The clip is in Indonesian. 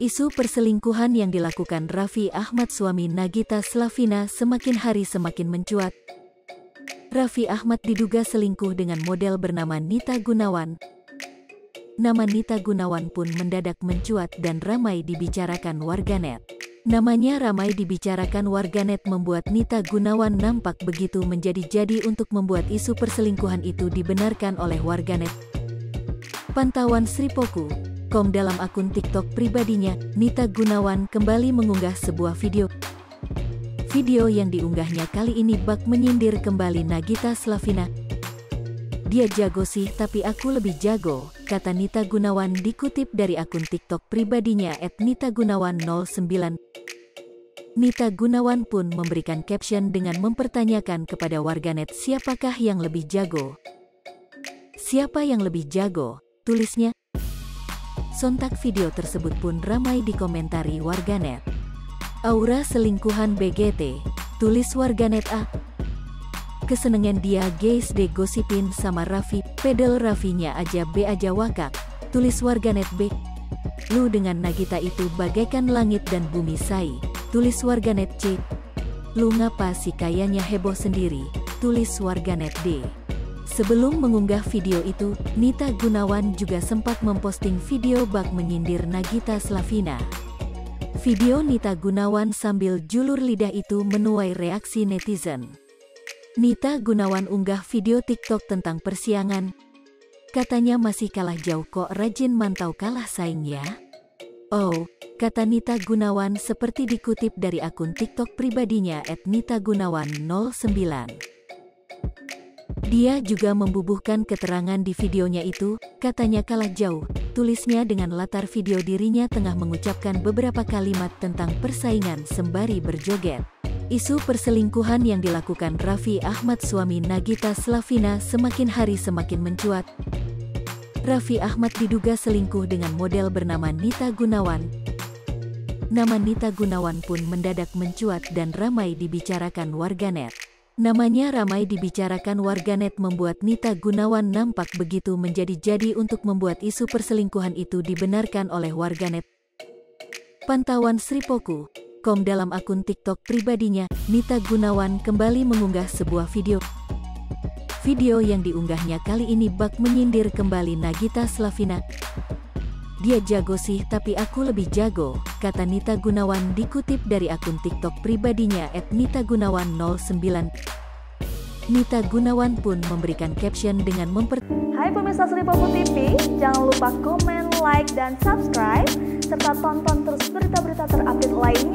Isu perselingkuhan yang dilakukan Raffi Ahmad suami Nagita Slavina semakin hari semakin mencuat. Raffi Ahmad diduga selingkuh dengan model bernama Nita Gunawan. Nama Nita Gunawan pun mendadak mencuat dan ramai dibicarakan warganet. Namanya ramai dibicarakan warganet membuat Nita Gunawan nampak begitu menjadi-jadi untuk membuat isu perselingkuhan itu dibenarkan oleh warganet. Pantauan Sripoku.com dalam akun TikTok pribadinya, Nita Gunawan kembali mengunggah sebuah video. Video yang diunggahnya kali ini bak menyindir kembali Nagita Slavina. Dia jago sih tapi aku lebih jago, kata Nita Gunawan dikutip dari akun TikTok pribadinya @nitagunawan09. Nita Gunawan pun memberikan caption dengan mempertanyakan kepada warganet siapakah yang lebih jago. Siapa yang lebih jago? Tulisnya. Sontak video tersebut pun ramai dikomentari warganet. Aura selingkuhan BGT, tulis warganet A. Kesenengan dia guys gosipin sama Raffi, pedel Raffinya aja B aja wakak, tulis warganet B. Lu dengan Nagita itu bagaikan langit dan bumi say, tulis warganet C. Lu ngapa sih kayaknya heboh sendiri, tulis warganet D. Sebelum mengunggah video itu, Nita Gunawan juga sempat memposting video bak menyindir Nagita Slavina. Video Nita Gunawan sambil julur lidah itu menuai reaksi netizen. Nita Gunawan unggah video TikTok tentang persiangan. Katanya masih kalah jauh kok rajin mantau kalah saing ya. Oh, kata Nita Gunawan seperti dikutip dari akun TikTok pribadinya @nitagunawan09. Dia juga membubuhkan keterangan di videonya itu, katanya kalah jauh, tulisnya dengan latar video dirinya tengah mengucapkan beberapa kalimat tentang persaingan sembari berjoget. Isu perselingkuhan yang dilakukan Raffi Ahmad suami Nagita Slavina semakin hari semakin mencuat. Raffi Ahmad diduga selingkuh dengan model bernama Nita Gunawan. Nama Nita Gunawan pun mendadak mencuat dan ramai dibicarakan warganet. Namanya ramai dibicarakan warganet membuat Nita Gunawan nampak begitu menjadi-jadi untuk membuat isu perselingkuhan itu dibenarkan oleh warganet. Pantauan Sripoku.com dalam akun TikTok pribadinya, Nita Gunawan kembali mengunggah sebuah video. Video yang diunggahnya kali ini bak menyindir kembali Nagita Slavina. Dia jago sih tapi aku lebih jago, kata Nita Gunawan dikutip dari akun TikTok pribadinya @nitagunawan09. Nita Gunawan pun memberikan caption dengan Hai pemirsa Sripoku TV, jangan lupa komen, like, dan subscribe, serta tonton terus berita-berita terupdate lainnya.